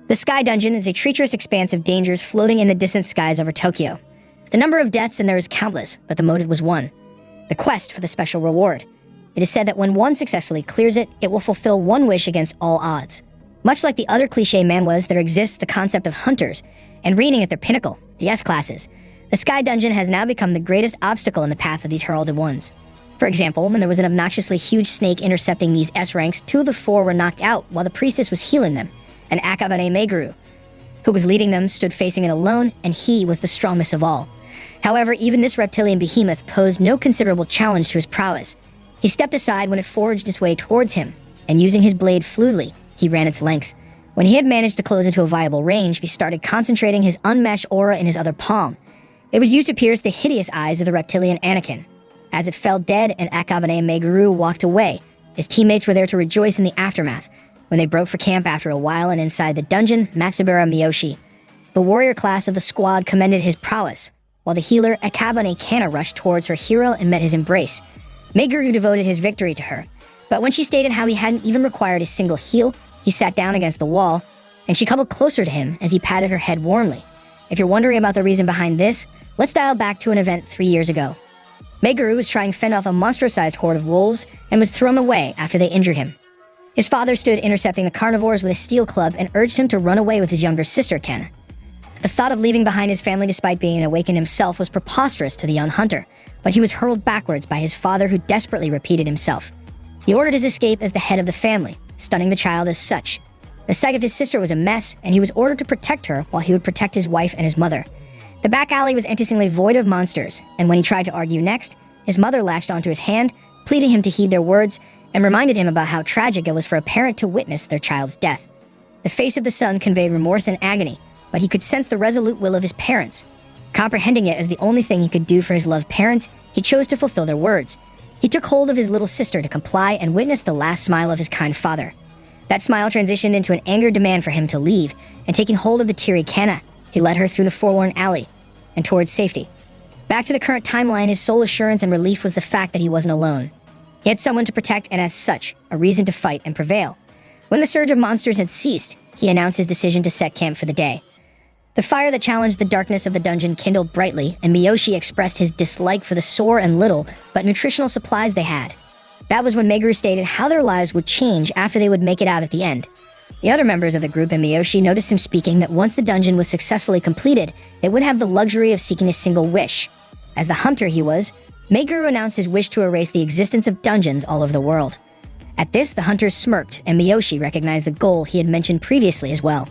The Sky Dungeon is a treacherous expanse of dangers floating in the distant skies over Tokyo. The number of deaths in there is countless, but the motive was one: the quest for the special reward. It is said that when one successfully clears it, it will fulfill one wish against all odds. Much like the other cliché manhwas, there exists the concept of hunters, and reigning at their pinnacle, the S-classes. The Sky Dungeon has now become the greatest obstacle in the path of these heralded ones. For example, when there was an obnoxiously huge snake intercepting these S ranks, 2 of the 4 were knocked out while the priestess was healing them, and Akabane Meguru, who was leading them, stood facing it alone, and he was the strongest of all. However, even this reptilian behemoth posed no considerable challenge to his prowess. He stepped aside when it forged its way towards him, and using his blade fluidly, he ran its length. When he had managed to close into a viable range, he started concentrating his unmatched aura in his other palm. It was used to pierce the hideous eyes of the reptilian Anakin. As it fell dead and Akabane Meguru walked away, his teammates were there to rejoice in the aftermath. When they broke for camp after a while and inside the dungeon, Matsubara Miyoshi, the warrior class of the squad, commended his prowess, while the healer Akabane Kana rushed towards her hero and met his embrace. Meguru devoted his victory to her, but when she stated how he hadn't even required a single heal, he sat down against the wall, and she cuddled closer to him as he patted her head warmly. If you're wondering about the reason behind this, let's dial back to an event 3 years ago. Meguru was trying to fend off a monster-sized horde of wolves and was thrown away after they injured him. His father stood intercepting the carnivores with a steel club and urged him to run away with his younger sister, Kana. The thought of leaving behind his family despite being awakened himself was preposterous to the young hunter, but he was hurled backwards by his father, who desperately repeated himself. He ordered his escape as the head of the family, stunning the child as such. The sight of his sister was a mess, and he was ordered to protect her while he would protect his wife and his mother. The back alley was interestingly void of monsters, and when he tried to argue next, his mother latched onto his hand, pleading him to heed their words, and reminded him about how tragic it was for a parent to witness their child's death. The face of the son conveyed remorse and agony, but he could sense the resolute will of his parents. Comprehending it as the only thing he could do for his loved parents, he chose to fulfill their words. He took hold of his little sister to comply and witnessed the last smile of his kind father. That smile transitioned into an angered demand for him to leave, and taking hold of the teary Kana, he led her through the forlorn alley and towards safety. Back to the current timeline, his sole assurance and relief was the fact that he wasn't alone. He had someone to protect, and as such, a reason to fight and prevail. When the surge of monsters had ceased, he announced his decision to set camp for the day. The fire that challenged the darkness of the dungeon kindled brightly, and Miyoshi expressed his dislike for the sore and little, but nutritional supplies they had. That was when Meguru stated how their lives would change after they would make it out at the end. The other members of the group and Miyoshi noticed him speaking that once the dungeon was successfully completed, they would have the luxury of seeking a single wish. As the hunter he was, Meguru announced his wish to erase the existence of dungeons all over the world. At this, the hunters smirked, and Miyoshi recognized the goal he had mentioned previously as well.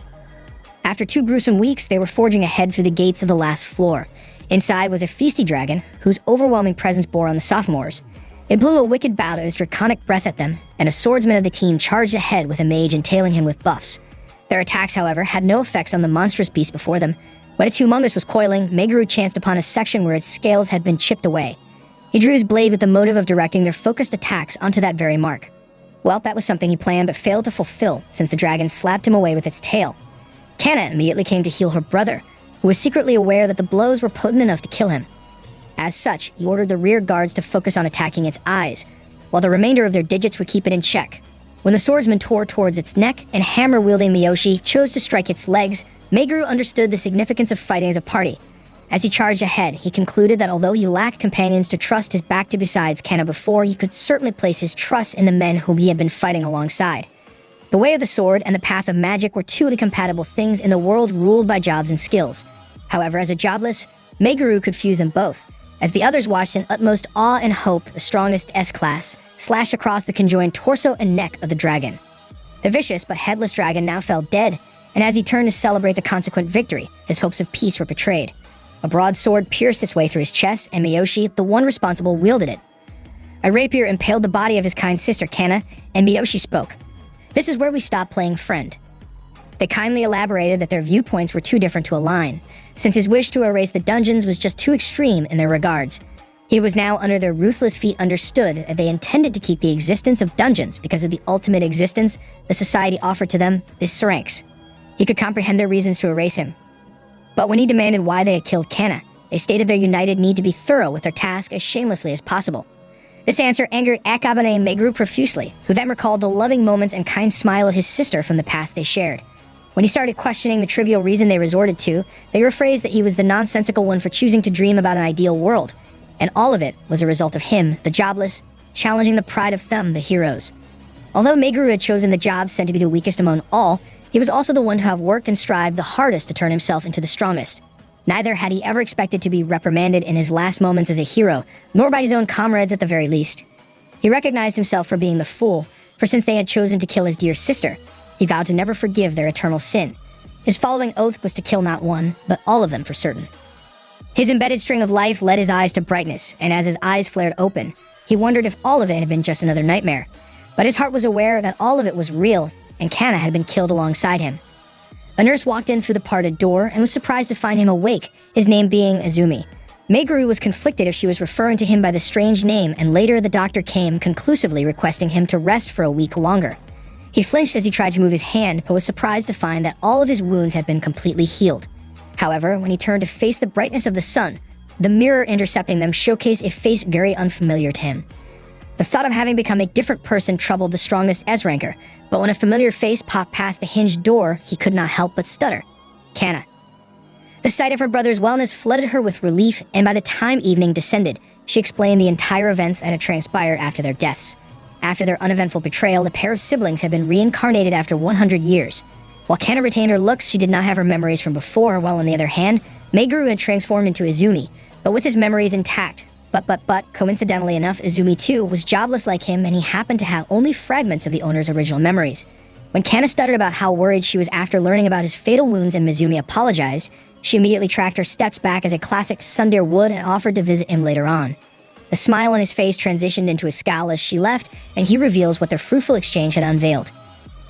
After 2 gruesome weeks, they were forging ahead through the gates of the last floor. Inside was a feisty dragon, whose overwhelming presence bore on the sophomores. It blew a wicked bout of its draconic breath at them, and a swordsman of the team charged ahead with a mage entailing him with buffs. Their attacks, however, had no effects on the monstrous beast before them. When its humongous was coiling, Meguru chanced upon a section where its scales had been chipped away. He drew his blade with the motive of directing their focused attacks onto that very mark. Well, that was something he planned but failed to fulfill, since the dragon slapped him away with its tail. Kana immediately came to heal her brother, who was secretly aware that the blows were potent enough to kill him. As such, he ordered the rear guards to focus on attacking its eyes, while the remainder of their digits would keep it in check. When the swordsman tore towards its neck and hammer-wielding Miyoshi chose to strike its legs, Meguru understood the significance of fighting as a party. As he charged ahead, he concluded that although he lacked companions to trust his back to besides Kana before, he could certainly place his trust in the men whom he had been fighting alongside. The way of the sword and the path of magic were 2 incompatible things in the world ruled by jobs and skills. However, as a jobless, Meguru could fuse them both, as the others watched in utmost awe and hope the strongest S-class slash across the conjoined torso and neck of the dragon. The vicious but headless dragon now fell dead, and as he turned to celebrate the consequent victory, his hopes of peace were betrayed. A broad sword pierced its way through his chest, and Miyoshi, the one responsible, wielded it. A rapier impaled the body of his kind sister Kana, and Miyoshi spoke. This is where we stopped playing friend. They kindly elaborated that their viewpoints were too different to align, since his wish to erase the dungeons was just too extreme in their regards. He was now under their ruthless feet understood that they intended to keep the existence of dungeons because of the ultimate existence the society offered to them, this Syrinx. He could comprehend their reasons to erase him. But when he demanded why they had killed Kana, they stated their united need to be thorough with their task as shamelessly as possible. This answer angered Akabane and Meguru profusely, who then recalled the loving moments and kind smile of his sister from the past they shared. When he started questioning the trivial reason they resorted to, they rephrased that he was the nonsensical one for choosing to dream about an ideal world. And all of it was a result of him, the jobless, challenging the pride of them, the heroes. Although Meguru had chosen the job said to be the weakest among all, he was also the one to have worked and strived the hardest to turn himself into the strongest. Neither had he ever expected to be reprimanded in his last moments as a hero, nor by his own comrades at the very least. He recognized himself for being the fool, for since they had chosen to kill his dear sister, he vowed to never forgive their eternal sin. His following oath was to kill not one, but all of them for certain. His embedded string of life led his eyes to brightness, and as his eyes flared open, he wondered if all of it had been just another nightmare. But his heart was aware that all of it was real, and Kana had been killed alongside him. A nurse walked in through the parted door and was surprised to find him awake, his name being Izumi. Meguru was conflicted if she was referring to him by the strange name, and later the doctor came, conclusively requesting him to rest for a week longer. He flinched as he tried to move his hand, but was surprised to find that all of his wounds had been completely healed. However, when he turned to face the brightness of the sun, the mirror intercepting them showcased a face very unfamiliar to him. The thought of having become a different person troubled the strongest S-ranker, but when a familiar face popped past the hinged door, he could not help but stutter. Kana. The sight of her brother's wellness flooded her with relief, and by the time evening descended, she explained the entire events that had transpired after their deaths. After their uneventful betrayal, the pair of siblings had been reincarnated after 100 years. While Kana retained her looks, she did not have her memories from before, while on the other hand, Meguru had transformed into Izumi, but with his memories intact. But, coincidentally enough, Izumi too was jobless like him, and he happened to have only fragments of the owner's original memories. When Kana stuttered about how worried she was after learning about his fatal wounds and Mizumi apologized, she immediately tracked her steps back as a classic tsundere would and offered to visit him later on. The smile on his face transitioned into a scowl as she left, and he reveals what their fruitful exchange had unveiled.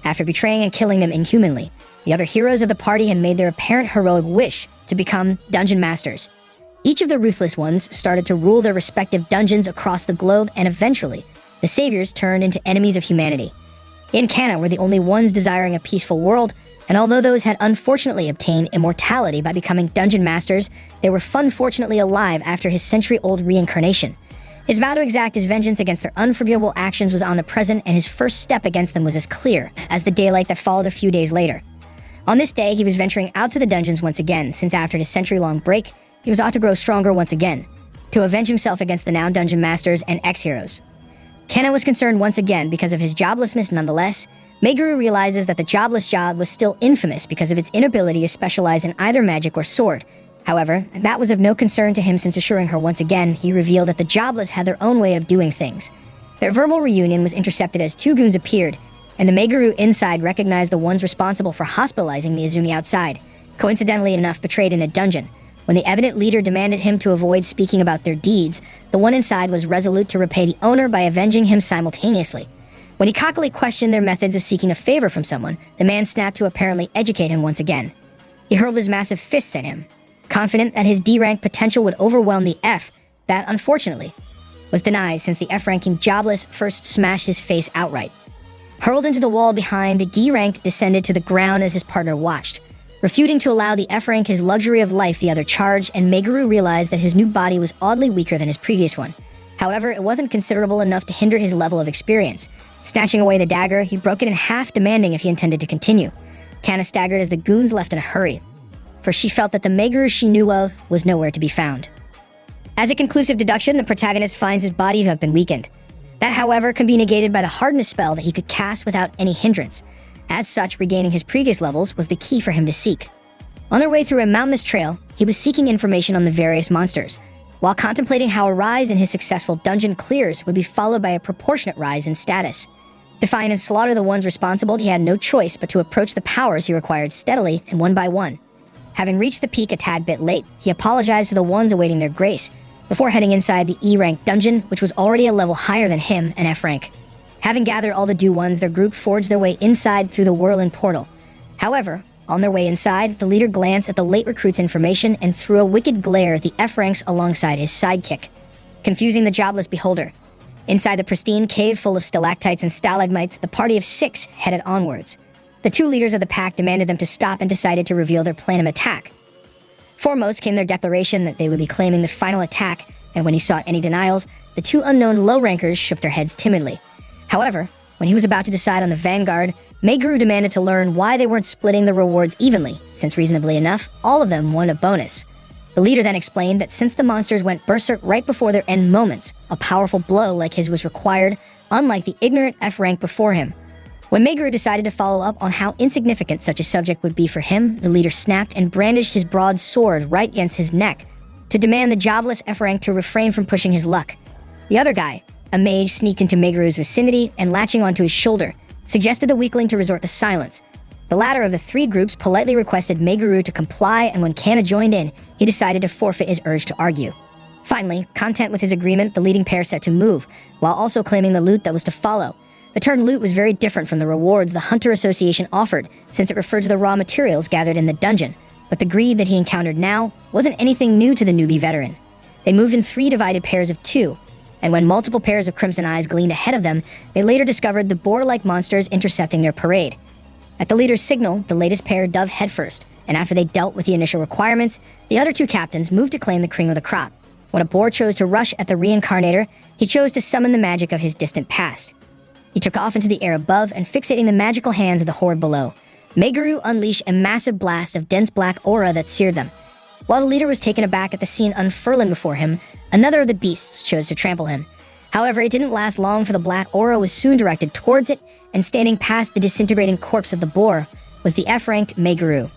After betraying and killing them inhumanly, the other heroes of the party had made their apparent heroic wish to become dungeon masters. Each of the ruthless ones started to rule their respective dungeons across the globe, and eventually, the saviors turned into enemies of humanity. In Kana were the only ones desiring a peaceful world, and although those had unfortunately obtained immortality by becoming dungeon masters, they were unfortunately alive after his century-old reincarnation. His vow to exact his vengeance against their unforgivable actions was omnipresent, and his first step against them was as clear as the daylight that followed a few days later. On this day, he was venturing out to the dungeons once again, since after his century-long break, he was ought to grow stronger once again, to avenge himself against the now dungeon masters and ex-heroes. Kana was concerned once again because of his joblessness nonetheless. Meguru realizes that the jobless job was still infamous because of its inability to specialize in either magic or sword. However, that was of no concern to him, since assuring her once again, he revealed that the jobless had their own way of doing things. Their verbal reunion was intercepted as two goons appeared, and the Meguru inside recognized the ones responsible for hospitalizing the Izumi outside, coincidentally enough betrayed in a dungeon. When the evident leader demanded him to avoid speaking about their deeds, the one inside was resolute to repay the owner by avenging him simultaneously. When he cockily questioned their methods of seeking a favor from someone, the man snapped to apparently educate him once again. He hurled his massive fists at him, confident that his D-rank potential would overwhelm the F, that, unfortunately, was denied since the F-ranking jobless first smashed his face outright. Hurled into the wall behind, the D-ranked descended to the ground as his partner watched. Refuting to allow the F-rank his luxury of life, the other charged, and Meguru realized that his new body was oddly weaker than his previous one. However, it wasn't considerable enough to hinder his level of experience. Snatching away the dagger, he broke it in half, demanding if he intended to continue. Kana staggered as the goons left in a hurry, for she felt that the Meguru she knew of was nowhere to be found. As a conclusive deduction, the protagonist finds his body to have been weakened. That, however, can be negated by the hardness spell that he could cast without any hindrance. As such, regaining his previous levels was the key for him to seek. On their way through a mountainous trail, he was seeking information on the various monsters, while contemplating how a rise in his successful dungeon clears would be followed by a proportionate rise in status. To find and slaughter the ones responsible, he had no choice but to approach the powers he required steadily and one by one. Having reached the peak a tad bit late, he apologized to the ones awaiting their grace, before heading inside the E-rank dungeon, which was already a level higher than him, an F-rank. Having gathered all the due ones, their group forged their way inside through the whirling portal. However, on their way inside, the leader glanced at the late recruit's information and threw a wicked glare at the F-ranks alongside his sidekick, confusing the jobless beholder. Inside the pristine cave full of stalactites and stalagmites, the party of 6 headed onwards. The 2 leaders of the pack demanded them to stop and decided to reveal their plan of attack. Foremost came their declaration that they would be claiming the final attack, and when he sought any denials, the 2 unknown low-rankers shook their heads timidly. However, when he was about to decide on the vanguard, Meguru demanded to learn why they weren't splitting the rewards evenly, since reasonably enough, all of them won a bonus. The leader then explained that since the monsters went berserk right before their end moments, a powerful blow like his was required, unlike the ignorant F rank before him. When Meguru decided to follow up on how insignificant such a subject would be for him, the leader snapped and brandished his broad sword right against his neck to demand the Jobless F rank to refrain from pushing his luck. The other guy, a mage, sneaked into Meguru's vicinity and, latching onto his shoulder, suggested the weakling to resort to silence. The latter of the three groups politely requested Meguru to comply, and when Kana joined in, he decided to forfeit his urge to argue. Finally, content with his agreement, the leading pair set to move, while also claiming the loot that was to follow. The term loot was very different from the rewards the Hunter Association offered, since it referred to the raw materials gathered in the dungeon, but the greed that he encountered now wasn't anything new to the newbie veteran. They moved in 3 divided pairs of 2, and when multiple pairs of Crimson Eyes gleamed ahead of them, they later discovered the boar-like monsters intercepting their parade. At the leader's signal, the latest pair dove headfirst, and after they dealt with the initial requirements, the other 2 captains moved to claim the cream of the crop. When a boar chose to rush at the reincarnator, he chose to summon the magic of his distant past. He took off into the air above and fixating the magical hands of the horde below. Meguru unleashed a massive blast of dense black aura that seared them. While the leader was taken aback at the scene unfurling before him, another of the beasts chose to trample him. However, it didn't last long, for the black aura was soon directed towards it, and standing past the disintegrating corpse of the boar was the F-ranked Meguru.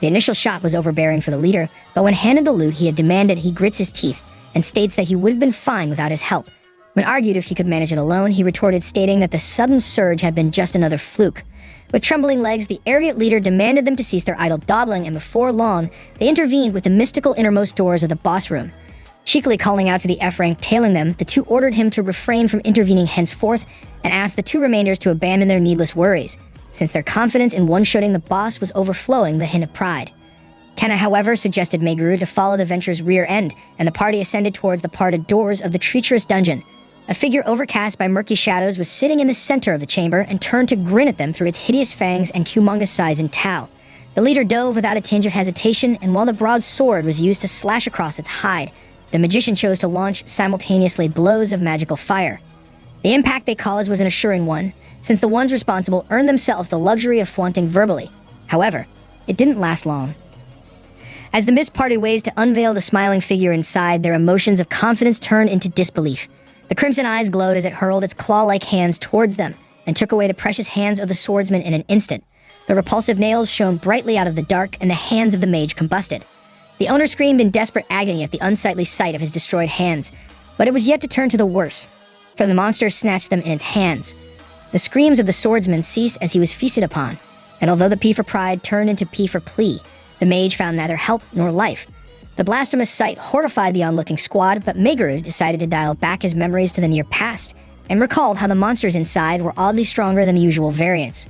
The initial shock was overbearing for the leader, but when handed the loot he had demanded, he grits his teeth and states that he would have been fine without his help. When argued if he could manage it alone, he retorted, stating that the sudden surge had been just another fluke. With trembling legs, the arrogant leader demanded them to cease their idle dawdling, and before long, they intervened with the mystical innermost doors of the boss room. Cheekily calling out to the F-rank tailing them, the 2 ordered him to refrain from intervening henceforth and asked the 2 remainders to abandon their needless worries, since their confidence in one-shotting the boss was overflowing the hint of pride. Kana, however, suggested Meguru to follow the venture's rear end, and the party ascended towards the parted doors of the treacherous dungeon. A figure overcast by murky shadows was sitting in the center of the chamber and turned to grin at them through its hideous fangs and humongous size in Tau. The leader dove without a tinge of hesitation, and while the broad sword was used to slash across its hide, the magician chose to launch simultaneously blows of magical fire. The impact they caused was an assuring one, since the ones responsible earned themselves the luxury of flaunting verbally. However, it didn't last long. As the mist parted ways to unveil the smiling figure inside, their emotions of confidence turned into disbelief. The Crimson Eyes glowed as it hurled its claw-like hands towards them and took away the precious hands of the swordsman in an instant. The repulsive nails shone brightly out of the dark, and the hands of the mage combusted. The owner screamed in desperate agony at the unsightly sight of his destroyed hands, but it was yet to turn to the worse, for the monster snatched them in its hands. The screams of the swordsman ceased as he was feasted upon, and although the P for pride turned into P for plea, the mage found neither help nor life. The blasphemous sight horrified the onlooking squad, but Meguru decided to dial back his memories to the near past, and recalled how the monsters inside were oddly stronger than the usual variants.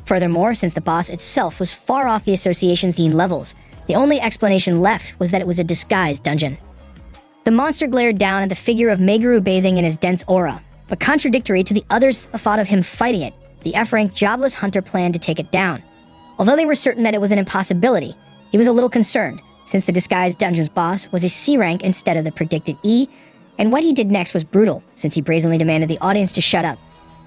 Furthermore, since the boss itself was far off the association's deemed levels, the only explanation left was that it was a disguised dungeon. The monster glared down at the figure of Meguru bathing in his dense aura, but contradictory to the others' thought of him fighting it, the F-rank Jobless hunter planned to take it down. Although they were certain that it was an impossibility, he was a little concerned, since the disguised dungeon's boss was a C rank instead of the predicted E, and what he did next was brutal, since he brazenly demanded the audience to shut up.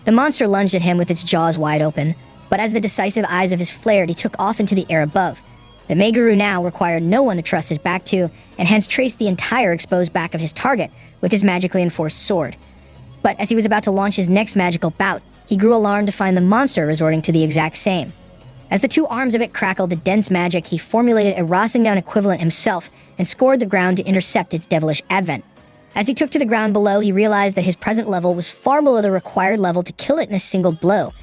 The monster lunged at him with its jaws wide open, but as the decisive eyes of his flared, he took off into the air above. The Meguru now required no one to trust his back to, and hence traced the entire exposed back of his target with his magically enforced sword. But as he was about to launch his next magical bout, he grew alarmed to find the monster resorting to the exact same. As the 2 arms of it crackled the dense magic, he formulated a Rasengan equivalent himself and scored the ground to intercept its devilish advent. As he took to the ground below, he realized that his present level was far below the required level to kill it in a single blow,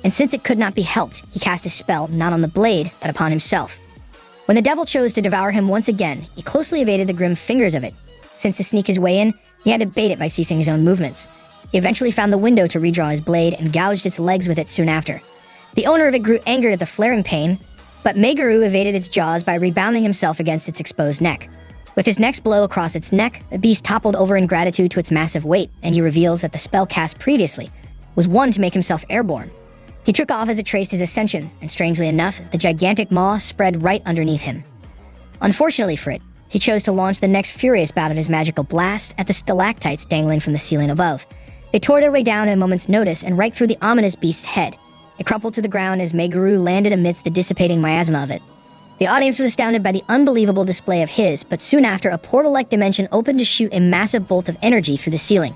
and since it could not be helped, he cast a spell not on the blade, but upon himself. When the devil chose to devour him once again, he closely evaded the grim fingers of it. Since to sneak his way in, he had to bait it by ceasing his own movements. He eventually found the window to redraw his blade and gouged its legs with it soon after. The owner of it grew angered at the flaring pain, but Meguru evaded its jaws by rebounding himself against its exposed neck. With his next blow across its neck, the beast toppled over in gratitude to its massive weight, and he reveals that the spell cast previously was one to make himself airborne. He took off as it traced his ascension, and strangely enough, the gigantic maw spread right underneath him. Unfortunately for it, he chose to launch the next furious bout of his magical blast at the stalactites dangling from the ceiling above. They tore their way down at a moment's notice and right through the ominous beast's head. It crumpled to the ground as Meguru landed amidst the dissipating miasma of it. The audience was astounded by the unbelievable display of his, but soon after, a portal-like dimension opened to shoot a massive bolt of energy through the ceiling.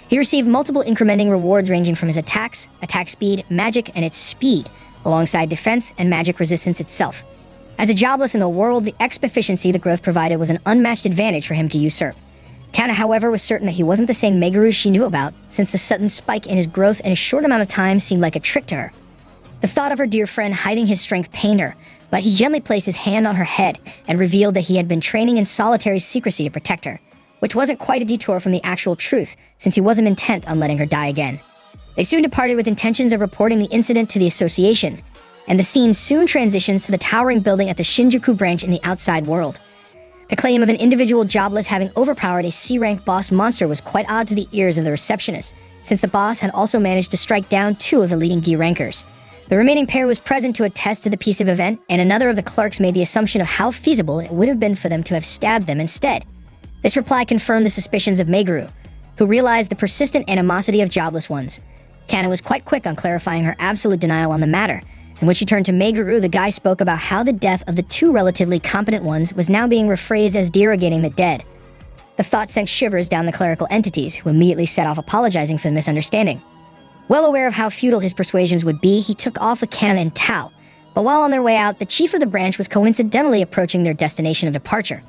He received multiple incrementing rewards ranging from his attacks, attack speed, magic, and its speed, alongside defense and magic resistance itself. As a jobless in the world, the exp efficiency the growth provided was an unmatched advantage for him to usurp. Kana, however, was certain that he wasn't the same Meguru she knew about, since the sudden spike in his growth in a short amount of time seemed like a trick to her. The thought of her dear friend hiding his strength pained her, but he gently placed his hand on her head and revealed that he had been training in solitary secrecy to protect her, which wasn't quite a detour from the actual truth, since he wasn't intent on letting her die again. They soon departed with intentions of reporting the incident to the association, and the scene soon transitions to the towering building at the Shinjuku branch in the outside world. The claim of an individual jobless having overpowered a C-rank boss monster was quite odd to the ears of the receptionist, since the boss had also managed to strike down 2 of the leading Gi rankers. The remaining pair was present to attest to the piece of event, and another of the clerks made the assumption of how feasible it would have been for them to have stabbed them instead. This reply confirmed the suspicions of Meguru, who realized the persistent animosity of jobless ones. Kana was quite quick on clarifying her absolute denial on the matter, and when she turned to Meguru, the guy spoke about how the death of the 2 relatively competent ones was now being rephrased as derogating the dead. The thought sent shivers down the clerical entities, who immediately set off apologizing for the misunderstanding. Well aware of how futile his persuasions would be, he took off with Kana and Tao, but while on their way out, the chief of the branch was coincidentally approaching their destination of departure.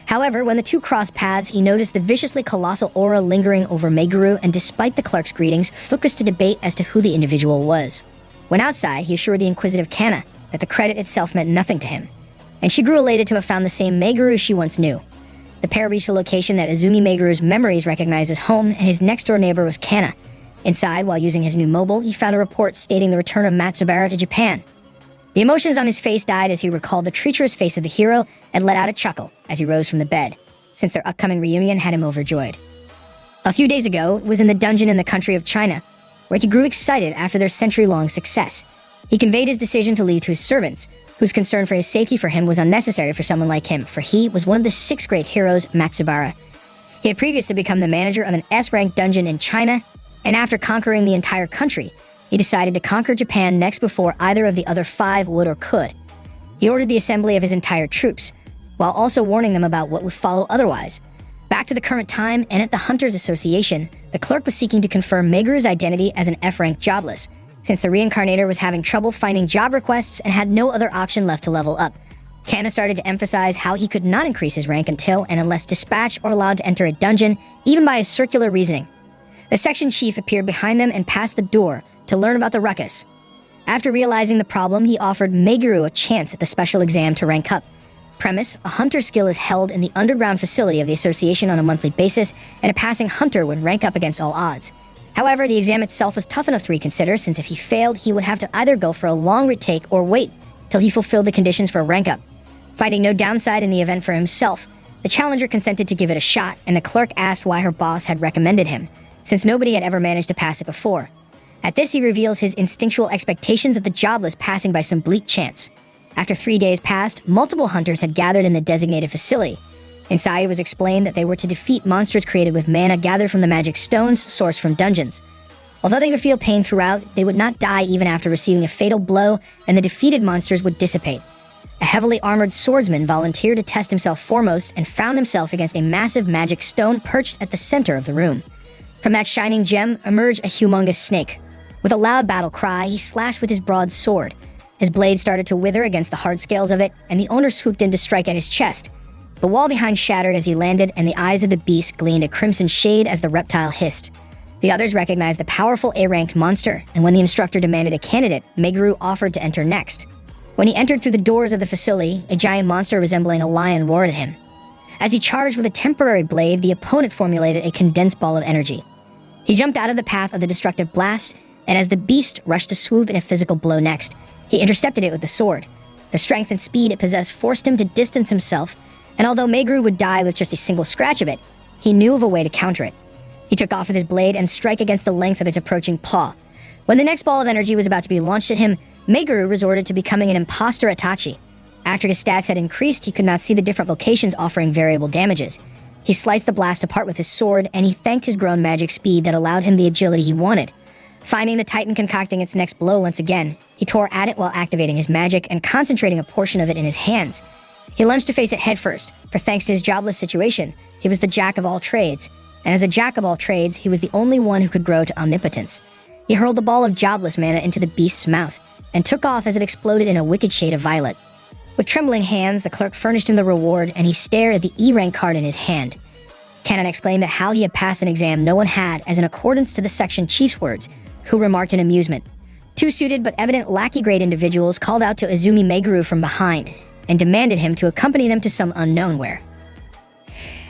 However, when the 2 crossed paths, he noticed the viciously colossal aura lingering over Meguru, and despite the clerk's greetings, focused to debate as to who the individual was. When outside, he assured the inquisitive Kana that the credit itself meant nothing to him, and she grew elated to have found the same Meguru she once knew. The pair reached a location that Izumi Meguru's memories recognized as home, and his next-door neighbor was Kana. Inside, while using his new mobile, he found a report stating the return of Matsubara to Japan. The emotions on his face died as he recalled the treacherous face of the hero and let out a chuckle as he rose from the bed, since their upcoming reunion had him overjoyed. A few days ago, it was in the dungeon in the country of China, where he grew excited after their century-long success. He conveyed his decision to leave to his servants, whose concern for his safety for him was unnecessary for someone like him, for he was one of the 6 great heroes, Matsubara. He had previously become the manager of an S-rank dungeon in China, and after conquering the entire country, he decided to conquer Japan next before either of the other 5 would or could. He ordered the assembly of his entire troops, while also warning them about what would follow otherwise. Back to the current time, and at the Hunters Association, the clerk was seeking to confirm Meguru's identity as an F-rank jobless, since the reincarnator was having trouble finding job requests and had no other option left to level up. Kana started to emphasize how he could not increase his rank until and unless dispatched or allowed to enter a dungeon, even by a circular reasoning. The section chief appeared behind them and passed the door to learn about the ruckus. After realizing the problem, he offered Meguru a chance at the special exam to rank up. Premise: a hunter's skill is held in the underground facility of the association on a monthly basis, and a passing hunter would rank up against all odds. However, the exam itself was tough enough to reconsider, since if he failed, he would have to either go for a long retake or wait till he fulfilled the conditions for a rank up. Finding no downside in the event for himself, the challenger consented to give it a shot, and the clerk asked why her boss had recommended him, since nobody had ever managed to pass it before. At this, he reveals his instinctual expectations of the jobless passing by some bleak chance. After 3 days passed, multiple hunters had gathered in the designated facility. Inside, it was explained that they were to defeat monsters created with mana gathered from the magic stones sourced from dungeons. Although they would feel pain throughout, they would not die even after receiving a fatal blow, and the defeated monsters would dissipate. A heavily armored swordsman volunteered to test himself foremost and found himself against a massive magic stone perched at the center of the room. From that shining gem emerged a humongous snake. With a loud battle cry, he slashed with his broad sword. His blade started to wither against the hard scales of it, and the owner swooped in to strike at his chest. The wall behind shattered as he landed, and the eyes of the beast gleamed a crimson shade as the reptile hissed. The others recognized the powerful A-ranked monster, and when the instructor demanded a candidate, Meguru offered to enter next. When he entered through the doors of the facility, a giant monster resembling a lion roared at him. As he charged with a temporary blade, the opponent formulated a condensed ball of energy. He jumped out of the path of the destructive blast, and as the beast rushed to swoop in a physical blow next, he intercepted it with the sword. The strength and speed it possessed forced him to distance himself, and although Meguru would die with just a single scratch of it, he knew of a way to counter it. He took off with his blade and struck against the length of its approaching paw. When the next ball of energy was about to be launched at him, Meguru resorted to becoming an imposter Itachi. After his stats had increased, he could not see the different locations offering variable damages. He sliced the blast apart with his sword, and he thanked his grown magic speed that allowed him the agility he wanted. Finding the Titan concocting its next blow once again, he tore at it while activating his magic and concentrating a portion of it in his hands. He lunged to face it headfirst, for thanks to his jobless situation, he was the jack of all trades, and as a jack of all trades, he was the only one who could grow to omnipotence. He hurled the ball of jobless mana into the beast's mouth, and took off as it exploded in a wicked shade of violet. With trembling hands, the clerk furnished him the reward, and he stared at the E-rank card in his hand. Cannon exclaimed at how he had passed an exam no one had, as in accordance to the section chief's words, who remarked in amusement. Two suited but evident lackey-grade individuals called out to Azumi Meguru from behind, and demanded him to accompany them to some unknown where.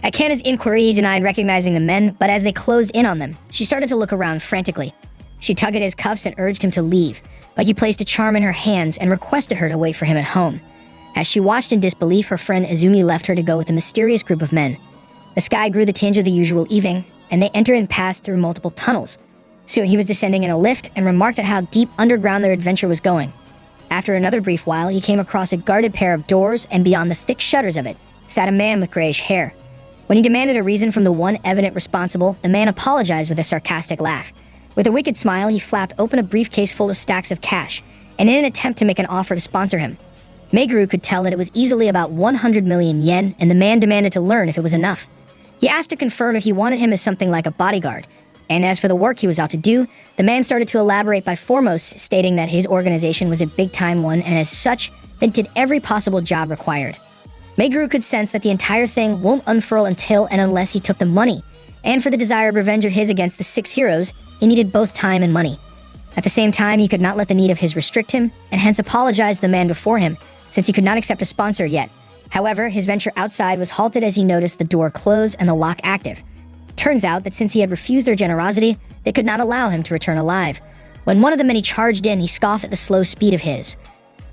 At Kanna's inquiry, he denied recognizing the men, but as they closed in on them, she started to look around frantically. She tugged at his cuffs and urged him to leave, but he placed a charm in her hands and requested her to wait for him at home. As she watched in disbelief, her friend Azumi left her to go with a mysterious group of men. The sky grew the tinge of the usual evening, and they entered and passed through multiple tunnels. Soon he was descending in a lift and remarked at how deep underground their adventure was going. After another brief while, he came across a guarded pair of doors, and beyond the thick shutters of it sat a man with grayish hair. When he demanded a reason from the one evident responsible, the man apologized with a sarcastic laugh. With a wicked smile, he flapped open a briefcase full of stacks of cash, and in an attempt to make an offer to sponsor him. Meguru could tell that it was easily about 100 million yen, and the man demanded to learn if it was enough. He asked to confirm if he wanted him as something like a bodyguard, and as for the work he was out to do, the man started to elaborate by foremost stating that his organization was a big-time one, and as such, they did every possible job required. Meguru could sense that the entire thing won't unfurl until and unless he took the money, and for the desired revenge of his against the 6 heroes, he needed both time and money. At the same time, he could not let the need of his restrict him, and hence apologized to the man before him, since he could not accept a sponsor yet. However, his venture outside was halted as he noticed the door close and the lock active. Turns out that since he had refused their generosity, they could not allow him to return alive. When one of the many charged in, he scoffed at the slow speed of his.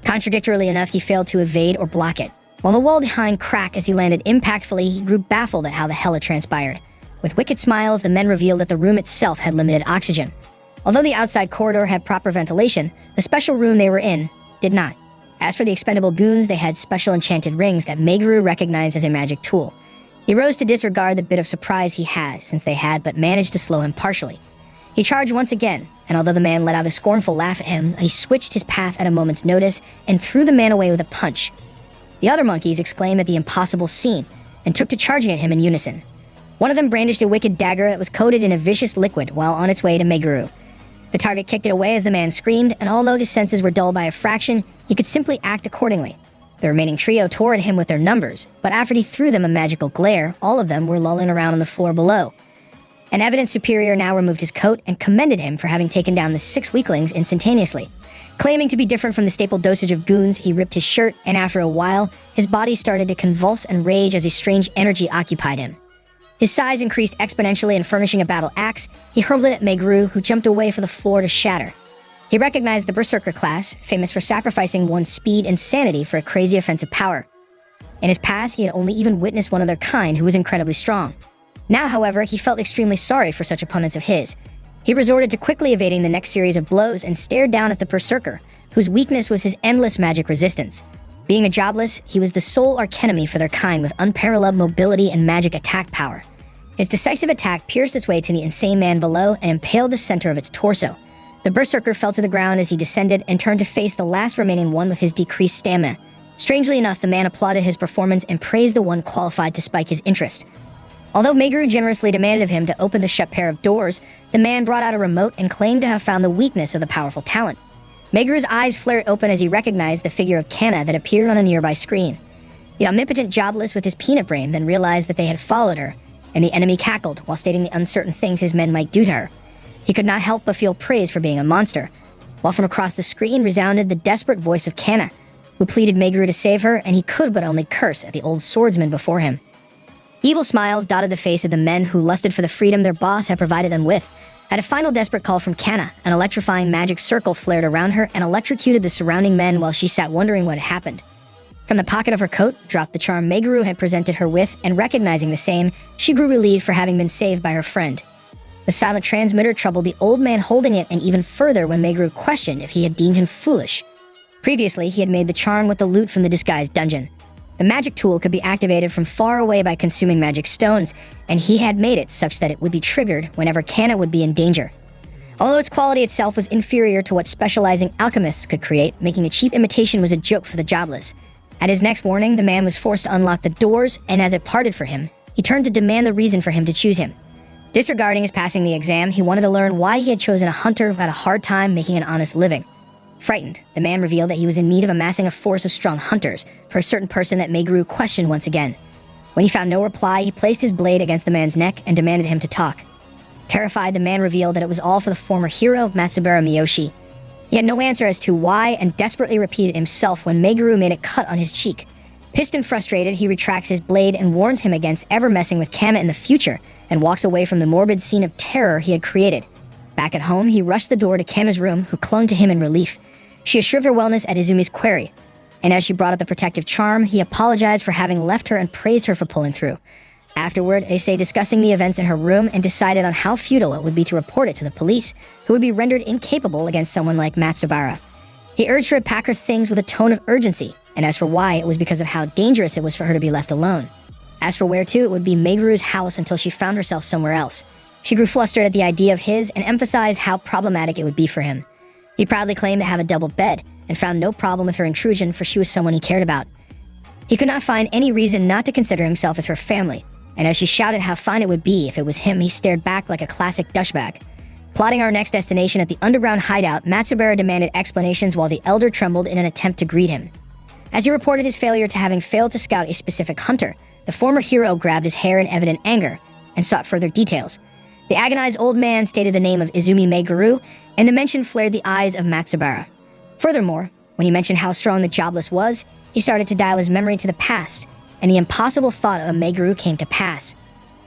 Contradictorily enough, he failed to evade or block it. While the wall behind cracked as he landed impactfully, he grew baffled at how the hell it transpired. With wicked smiles, the men revealed that the room itself had limited oxygen. Although the outside corridor had proper ventilation, the special room they were in did not. As for the expendable goons, they had special enchanted rings that Meguru recognized as a magic tool. He rose to disregard the bit of surprise he had, since they had but managed to slow him partially. He charged once again, and although the man let out a scornful laugh at him, he switched his path at a moment's notice and threw the man away with a punch. The other monkeys exclaimed at the impossible scene, and took to charging at him in unison. One of them brandished a wicked dagger that was coated in a vicious liquid while on its way to Meguru. The target kicked it away as the man screamed, and although his senses were dulled by a fraction, he could simply act accordingly. The remaining trio tore at him with their numbers, but after he threw them a magical glare, all of them were lolling around on the floor below. An evident superior now removed his coat and commended him for having taken down the 6 weaklings instantaneously. Claiming to be different from the staple dosage of goons, he ripped his shirt, and after a while, his body started to convulse and rage as a strange energy occupied him. His size increased exponentially, and furnishing a battle axe, he hurled it at Meguru, who jumped away for the floor to shatter. He recognized the Berserker class, famous for sacrificing one's speed and sanity for a crazy offensive power. In his past, he had only even witnessed one of their kind who was incredibly strong. Now, however, he felt extremely sorry for such opponents of his. He resorted to quickly evading the next series of blows and stared down at the Berserker, whose weakness was his endless magic resistance. Being a Jobless, he was the sole archenemy for their kind with unparalleled mobility and magic attack power. His decisive attack pierced its way to the insane man below and impaled the center of its torso. The Berserker fell to the ground as he descended and turned to face the last remaining one with his decreased stamina. Strangely enough, the man applauded his performance and praised the one qualified to spike his interest. Although Meguru generously demanded of him to open the shut pair of doors, the man brought out a remote and claimed to have found the weakness of the powerful talent. Meguru's eyes flared open as he recognized the figure of Kanna that appeared on a nearby screen. The omnipotent Jobless with his peanut brain then realized that they had followed her, and the enemy cackled while stating the uncertain things his men might do to her. He could not help but feel praise for being a monster, while from across the screen resounded the desperate voice of Kanna, who pleaded Meguru to save her, and he could but only curse at the old swordsman before him. Evil smiles dotted the face of the men who lusted for the freedom their boss had provided them with. At a final desperate call from Kanna, an electrifying magic circle flared around her and electrocuted the surrounding men while she sat wondering what had happened. From the pocket of her coat dropped the charm Meguru had presented her with, and recognizing the same, she grew relieved for having been saved by her friend. The silent transmitter troubled the old man holding it, and even further when Meguru questioned if he had deemed him foolish. Previously, he had made the charm with the loot from the disguised dungeon. The magic tool could be activated from far away by consuming magic stones, and he had made it such that it would be triggered whenever Kanna would be in danger. Although its quality itself was inferior to what specializing alchemists could create, making a cheap imitation was a joke for the Jobless. At his next warning, the man was forced to unlock the doors, and as it parted for him, he turned to demand the reason for him to choose him. Disregarding his passing the exam, he wanted to learn why he had chosen a hunter who had a hard time making an honest living. Frightened, the man revealed that he was in need of amassing a force of strong hunters for a certain person that Meguru questioned once again. When he found no reply, he placed his blade against the man's neck and demanded him to talk. Terrified, the man revealed that it was all for the former hero, Matsubara Miyoshi. He had no answer as to why and desperately repeated himself when Meguru made a cut on his cheek. Pissed and frustrated, he retracts his blade and warns him against ever messing with Kana in the future and walks away from the morbid scene of terror he had created. Back at home, he rushed the door to Kana's room, who clung to him in relief. She assured her wellness at Izumi's query, and as she brought up the protective charm, he apologized for having left her and praised her for pulling through. Afterward, they say discussing the events in her room and decided on how futile it would be to report it to the police, who would be rendered incapable against someone like Matsubara. He urged her to pack her things with a tone of urgency, and as for why, it was because of how dangerous it was for her to be left alone. As for where to, it would be Meguru's house until she found herself somewhere else. She grew flustered at the idea of his and emphasized how problematic it would be for him. He proudly claimed to have a double bed and found no problem with her intrusion, for she was someone he cared about. He could not find any reason not to consider himself as her family, and as she shouted how fine it would be if it was him, he stared back like a classic douchebag. Plotting our next destination at the underground hideout, Matsubara demanded explanations while the elder trembled in an attempt to greet him. As he reported his failure to having failed to scout a specific hunter, the former hero grabbed his hair in evident anger and sought further details. The agonized old man stated the name of Izumi Meguru, and the mention flared the eyes of Matsubara. Furthermore, when he mentioned how strong the Jobless was, he started to dial his memory to the past, and the impossible thought of a Meguru came to pass.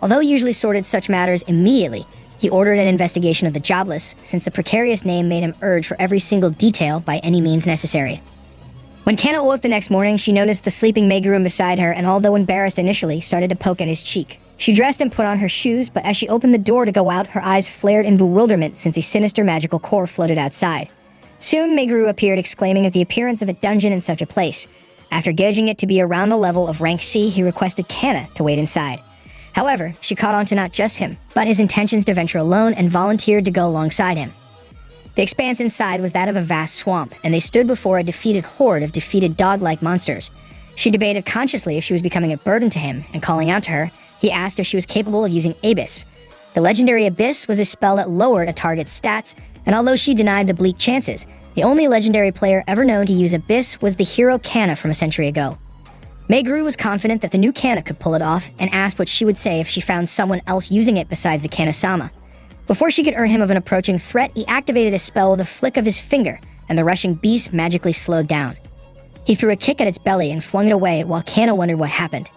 Although he usually sorted such matters immediately, he ordered an investigation of the Jobless, since the precarious name made him urge for every single detail by any means necessary. When Kana awoke the next morning, she noticed the sleeping Meguru beside her, and although embarrassed initially, started to poke at his cheek. She dressed and put on her shoes, but as she opened the door to go out, her eyes flared in bewilderment since a sinister magical core floated outside. Soon, Meguru appeared, exclaiming at the appearance of a dungeon in such a place. After gauging it to be around the level of rank C, he requested Kana to wait inside. However, she caught on to not just him, but his intentions to venture alone and volunteered to go alongside him. The expanse inside was that of a vast swamp, and they stood before a defeated horde of defeated dog-like monsters. She debated consciously if she was becoming a burden to him, and calling out to her, he asked if she was capable of using Abyss. The legendary Abyss was a spell that lowered a target's stats, and although she denied the bleak chances, the only legendary player ever known to use Abyss was the hero Kana from a century ago. Meguru was confident that the new Kana could pull it off, and asked what she would say if she found someone else using it besides the Kana-sama. Before she could earn him of an approaching threat, he activated a spell with a flick of his finger, and the rushing beast magically slowed down. He threw a kick at its belly and flung it away while Kana wondered what happened.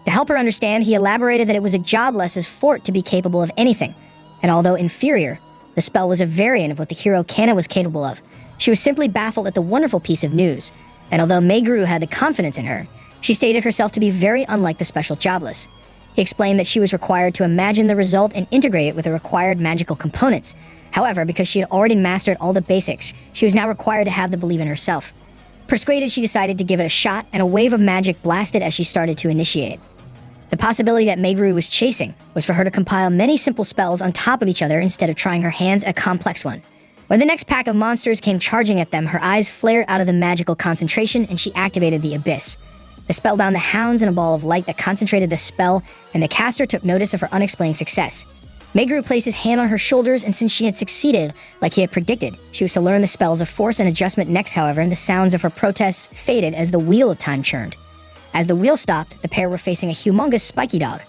To help her understand, he elaborated that it was a Jobless's fort to be capable of anything, and although inferior, the spell was a variant of what the hero Kana was capable of. She was simply baffled at the wonderful piece of news, and although Meguru had the confidence in her, she stated herself to be very unlike the special Jobless. He explained that she was required to imagine the result and integrate it with the required magical components. However, because she had already mastered all the basics, she was now required to have the belief in herself. Persuaded, she decided to give it a shot, and a wave of magic blasted as she started to initiate it. The possibility that Meguru was chasing was for her to compile many simple spells on top of each other instead of trying her hands at a complex one. When the next pack of monsters came charging at them, her eyes flared out of the magical concentration, and she activated the Abyss. The spell bound the hounds in a ball of light that concentrated the spell, and the caster took notice of her unexplained success. Meguru placed his hand on her shoulders, and since she had succeeded, like he had predicted, she was to learn the spells of force and adjustment next. However, and the sounds of her protests faded as the wheel of time churned. As the wheel stopped, the pair were facing a humongous spiky dog.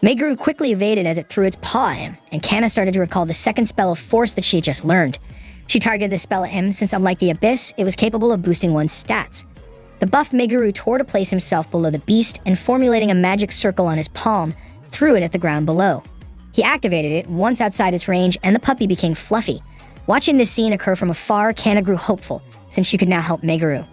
Meguru quickly evaded as it threw its paw at him, and Kana started to recall the second spell of force that she had just learned. She targeted the spell at him, since unlike the Abyss, it was capable of boosting one's stats. The buff Meguru tore to place himself below the beast, and formulating a magic circle on his palm, threw it at the ground below. He activated it once outside its range, and the puppy became fluffy. Watching this scene occur from afar, Kana grew hopeful, since she could now help Meguru.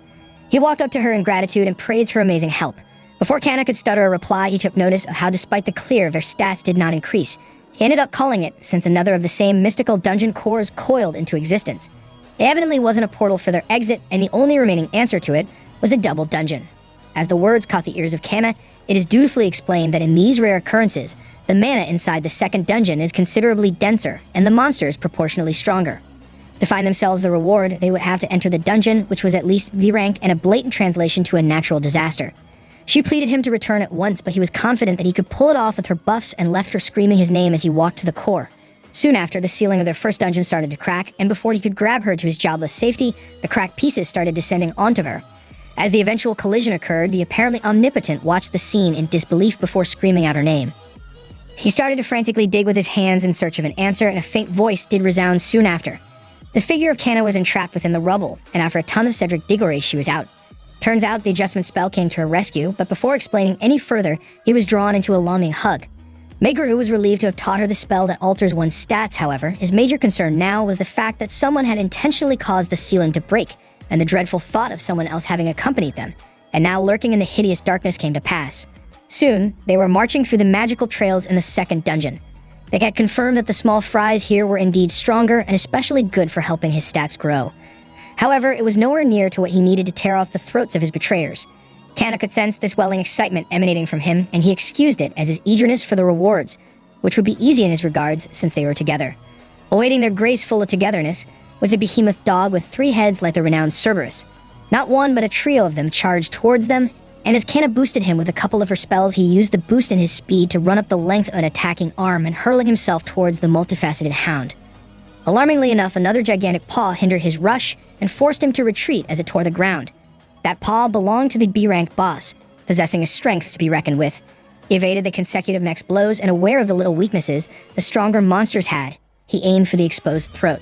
He walked up to her in gratitude and praised her amazing help. Before Kana could stutter a reply, he took notice of how despite the clear, their stats did not increase. He ended up calling it, since another of the same mystical dungeon cores coiled into existence. It evidently wasn't a portal for their exit, and the only remaining answer to it was a double dungeon. As the words caught the ears of Kana, it is dutifully explained that in these rare occurrences, The mana inside the second dungeon is considerably denser, and the monsters proportionally stronger. To find themselves the reward, they would have to enter the dungeon, which was at least V-ranked and a blatant translation to a natural disaster. She pleaded him to return at once, but he was confident that he could pull it off with her buffs and left her screaming his name as he walked to the core. Soon after, the ceiling of their first dungeon started to crack, and before he could grab her to his jobless safety, the cracked pieces started descending onto her. As the eventual collision occurred, the apparently omnipotent watched the scene in disbelief before screaming out her name. He started to frantically dig with his hands in search of an answer, and a faint voice did resound soon after. The figure of Canna was entrapped within the rubble, and after a ton of Cedric Diggory, she was out. Turns out the adjustment spell came to her rescue, but before explaining any further, he was drawn into a longing hug. Meguru was relieved to have taught her the spell that alters one's stats, however. His major concern now was the fact that someone had intentionally caused the ceiling to break, and the dreadful thought of someone else having accompanied them, and now lurking in the hideous darkness came to pass. Soon, they were marching through the magical trails in the second dungeon. They had confirmed that the small fries here were indeed stronger and especially good for helping his stats grow. However, it was nowhere near to what he needed to tear off the throats of his betrayers. Canna could sense this welling excitement emanating from him, and he excused it as his eagerness for the rewards, which would be easy in his regards since they were together. Awaiting their grace full of togetherness was a behemoth dog with 3 heads like the renowned Cerberus. Not one, but a trio of them charged towards them, and as Canna boosted him with a couple of her spells, he used the boost in his speed to run up the length of an attacking arm and hurling himself towards the multifaceted hound. Alarmingly enough, another gigantic paw hindered his rush and forced him to retreat as it tore the ground. That paw belonged to the B-rank boss, possessing a strength to be reckoned with. He evaded the consecutive next blows, and aware of the little weaknesses the stronger monsters had, he aimed for the exposed throat.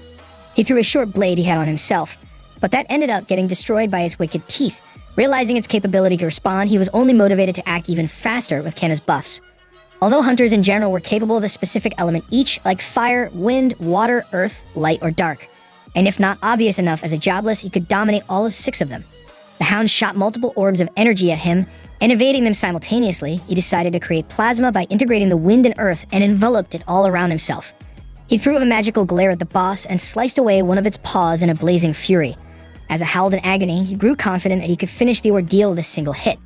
He threw a short blade he had on himself, but that ended up getting destroyed by its wicked teeth. Realizing its capability to respond, he was only motivated to act even faster with Canna's buffs. Although hunters in general were capable of a specific element each, like fire, wind, water, earth, light, or dark, and if not obvious enough as a Jobless, he could dominate all of 6 of them. The hound shot multiple orbs of energy at him, and evading them simultaneously, he decided to create plasma by integrating the wind and earth and enveloped it all around himself. He threw a magical glare at the boss and sliced away one of its paws in a blazing fury. As it howled in agony, he grew confident that he could finish the ordeal with a single hit.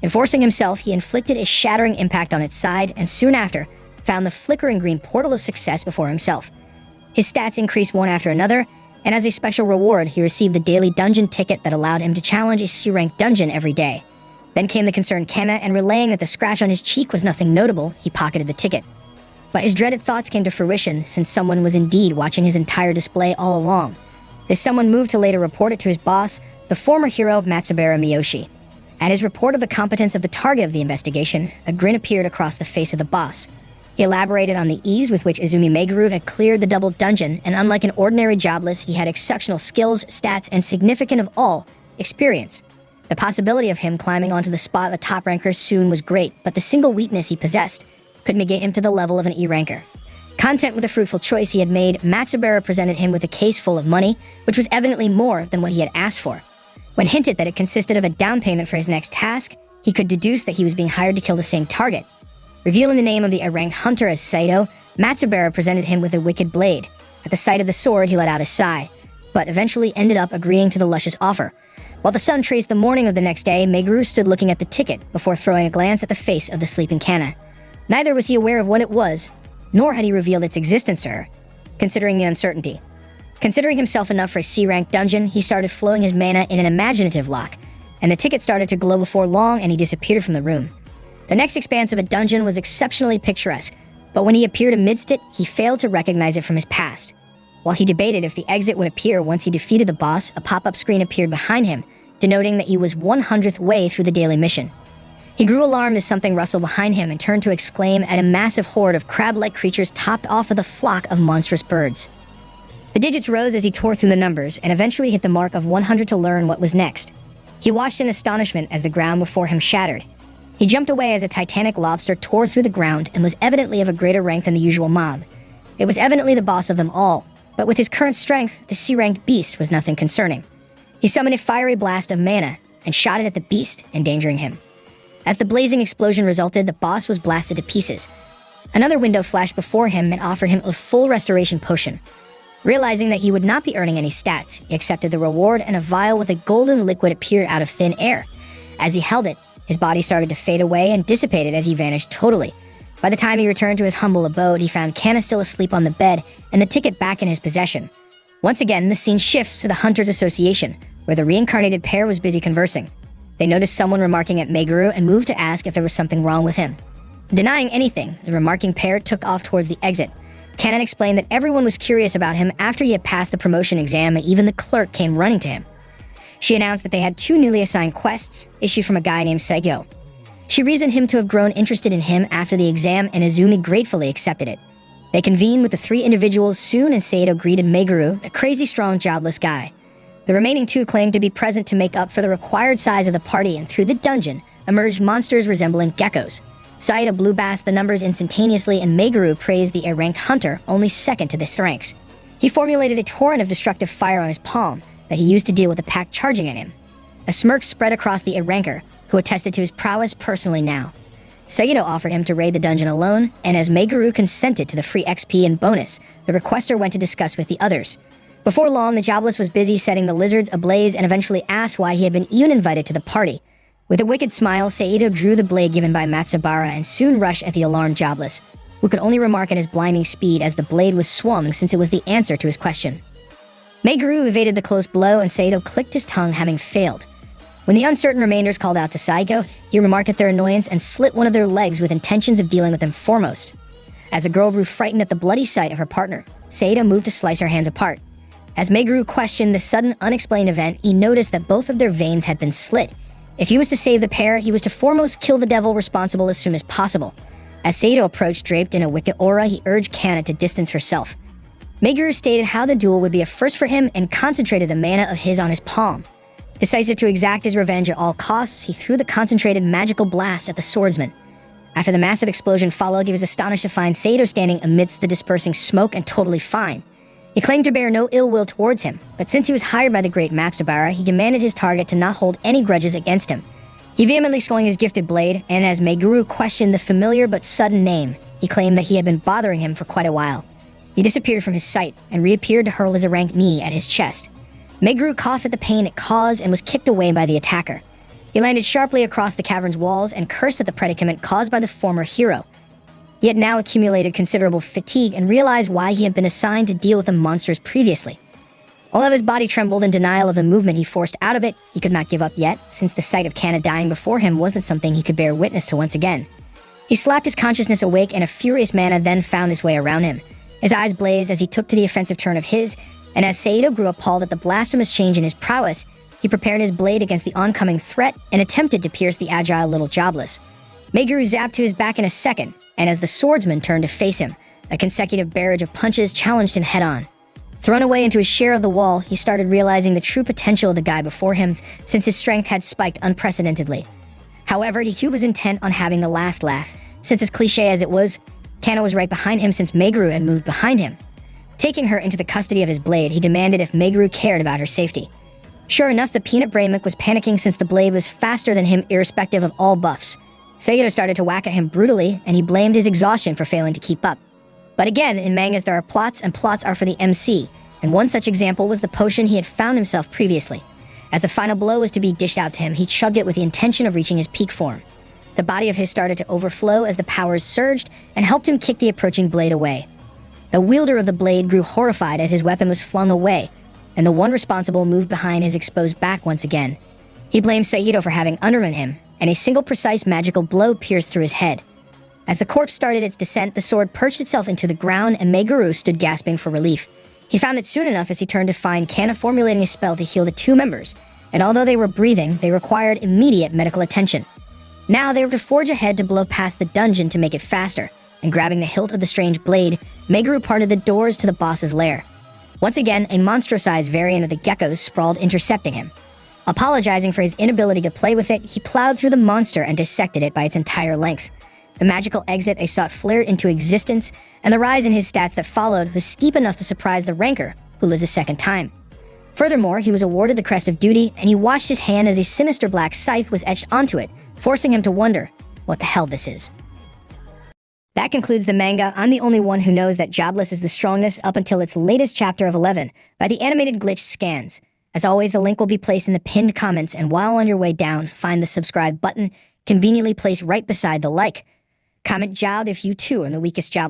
Enforcing himself, he inflicted a shattering impact on its side, and soon after, found the flickering green portal of success before himself. His stats increased one after another, and as a special reward, he received the daily dungeon ticket that allowed him to challenge a C-rank dungeon every day. Then came the concerned Canna, and relaying that the scratch on his cheek was nothing notable, he pocketed the ticket. But his dreaded thoughts came to fruition, since someone was indeed watching his entire display all along. This someone moved to later report it to his boss, the former hero Matsubara Miyoshi. At his report of the competence of the target of the investigation, a grin appeared across the face of the boss. He elaborated on the ease with which Izumi Meguru had cleared the double dungeon, and unlike an ordinary Jobless, he had exceptional skills, stats, and significant of all, experience. The possibility of him climbing onto the spot of a top ranker soon was great, but the single weakness he possessed could negate him to the level of an E-ranker. Content with the fruitful choice he had made, Matsubara presented him with a case full of money, which was evidently more than what he had asked for. When hinted that it consisted of a down payment for his next task, he could deduce that he was being hired to kill the same target. Revealing the name of the ranked hunter as Saito, Matsubara presented him with a wicked blade. At the sight of the sword, he let out a sigh, but eventually ended up agreeing to the luscious offer. While the sun traced the morning of the next day, Meguru stood looking at the ticket before throwing a glance at the face of the sleeping Canna. Neither was he aware of what it was, nor had he revealed its existence to her, considering the uncertainty. Considering himself enough for a C-rank dungeon, he started flowing his mana in an imaginative lock, and the ticket started to glow before long, and he disappeared from the room. The next expanse of a dungeon was exceptionally picturesque, but when he appeared amidst it, he failed to recognize it from his past. While he debated if the exit would appear once he defeated the boss, a pop-up screen appeared behind him, denoting that he was 100th way through the daily mission. He grew alarmed as something rustled behind him and turned to exclaim at a massive horde of crab-like creatures topped off with a flock of monstrous birds. The digits rose as he tore through the numbers, and eventually hit the mark of 100 to learn what was next. He watched in astonishment as the ground before him shattered. He jumped away as a titanic lobster tore through the ground and was evidently of a greater rank than the usual mob. It was evidently the boss of them all, but with his current strength, the C-ranked beast was nothing concerning. He summoned a fiery blast of mana and shot it at the beast, endangering him. As the blazing explosion resulted, the boss was blasted to pieces. Another window flashed before him and offered him a full restoration potion. Realizing that he would not be earning any stats, he accepted the reward, and a vial with a golden liquid appeared out of thin air. As he held it, his body started to fade away and dissipated as he vanished totally. By the time he returned to his humble abode, he found Kana still asleep on the bed and the ticket back in his possession. Once again, the scene shifts to the Hunters Association, where the reincarnated pair was busy conversing. They noticed someone remarking at Meguru and moved to ask if there was something wrong with him. Denying anything, the remarking pair took off towards the exit. Kanan explained that everyone was curious about him after he had passed the promotion exam, and even the clerk came running to him. She announced that they had 2 newly assigned quests, issued from a guy named Saigyo. She reasoned him to have grown interested in him after the exam, and Izumi gratefully accepted it. They convened with the 3 individuals soon, and Saito greeted Meguru, the crazy strong jobless guy. The remaining 2 claimed to be present to make up for the required size of the party, and through the dungeon emerged monsters resembling geckos. Saito blue-bassed the numbers instantaneously, and Meguru praised the A-ranked hunter, only second to the ranks. He formulated a torrent of destructive fire on his palm that he used to deal with the pack charging at him. A smirk spread across the A-ranker, who attested to his prowess personally now. Saito offered him to raid the dungeon alone, and as Meguru consented to the free XP and bonus, the requester went to discuss with the others. Before long, the Jobless was busy setting the lizards ablaze and eventually asked why he had been even invited to the party. With a wicked smile, Saito drew the blade given by Matsubara and soon rushed at the alarmed Jobless, who could only remark at his blinding speed as the blade was swung since it was the answer to his question. Meguru evaded the close blow, and Saito clicked his tongue, having failed. When the uncertain remainders called out to Saiko, he remarked at their annoyance and slit one of their legs with intentions of dealing with them foremost. As the girl grew frightened at the bloody sight of her partner, Saito moved to slice her hands apart. As Meguru questioned the sudden, unexplained event, he noticed that both of their veins had been slit. If he was to save the pair, he was to foremost kill the devil responsible as soon as possible. As Saito approached draped in a wicked aura, he urged Kana to distance herself. Meguru stated how the duel would be a first for him and concentrated the mana of his on his palm. Decisive to exact his revenge at all costs, he threw the concentrated magical blast at the Swordsman. After the massive explosion followed, he was astonished to find Saito standing amidst the dispersing smoke and totally fine. He claimed to bear no ill will towards him, but since he was hired by the great Matsubara, he demanded his target to not hold any grudges against him. He vehemently swung his gifted blade, and as Meguru questioned the familiar but sudden name, he claimed that he had been bothering him for quite a while. He disappeared from his sight and reappeared to hurl his erranked knee at his chest. Meguru coughed at the pain it caused and was kicked away by the attacker. He landed sharply across the cavern's walls and cursed at the predicament caused by the former hero. He had now accumulated considerable fatigue and realized why he had been assigned to deal with the monsters previously. Although his body trembled in denial of the movement he forced out of it, he could not give up yet, since the sight of Kana dying before him wasn't something he could bear witness to once again. He slapped his consciousness awake, and a furious mana then found its way around him. His eyes blazed as he took to the offensive turn of his, and as Saito grew appalled at the blasphemous change in his prowess, he prepared his blade against the oncoming threat and attempted to pierce the agile little Jobless. Meguru zapped to his back in a second, and as the Swordsman turned to face him, a consecutive barrage of punches challenged him head-on. Thrown away into his share of the wall, he started realizing the true potential of the guy before him, since his strength had spiked unprecedentedly. However, he too was intent on having the last laugh, since as cliché as it was, Kana was right behind him since Meguru had moved behind him. Taking her into the custody of his blade, he demanded if Meguru cared about her safety. Sure enough, the peanut brainmech was panicking since the blade was faster than him irrespective of all buffs. Saito started to whack at him brutally, and he blamed his exhaustion for failing to keep up. But again, in mangas there are plots, and plots are for the MC, and one such example was the potion he had found himself previously. As the final blow was to be dished out to him, he chugged it with the intention of reaching his peak form. The body of his started to overflow as the powers surged and helped him kick the approaching blade away. The wielder of the blade grew horrified as his weapon was flung away, and the one responsible moved behind his exposed back once again. He blamed Saito for having underrun him, and a single precise magical blow pierced through his head. As the corpse started its descent, the sword perched itself into the ground, and Meguru stood gasping for relief. He found it soon enough as he turned to find Kana formulating a spell to heal the 2 members, and although they were breathing, they required immediate medical attention. Now they were to forge ahead to blow past the dungeon to make it faster, and grabbing the hilt of the strange blade, Meguru parted the doors to the boss's lair. Once again, a monster-sized variant of the geckos sprawled intercepting him. Apologizing for his inability to play with it, he plowed through the monster and dissected it by its entire length. The magical exit they sought flared into existence, and the rise in his stats that followed was steep enough to surprise the ranker, who lives a second time. Furthermore, he was awarded the Crest of Duty, and he watched his hand as a sinister black scythe was etched onto it, forcing him to wonder what the hell this is. That concludes the manga. I'm the only one who knows that Jobless is the strongest up until its latest chapter of 11 by the animated glitch Scans. As always, the link will be placed in the pinned comments, and while on your way down, find the subscribe button, conveniently placed right beside the like. Comment job if you too are the weakest jobless.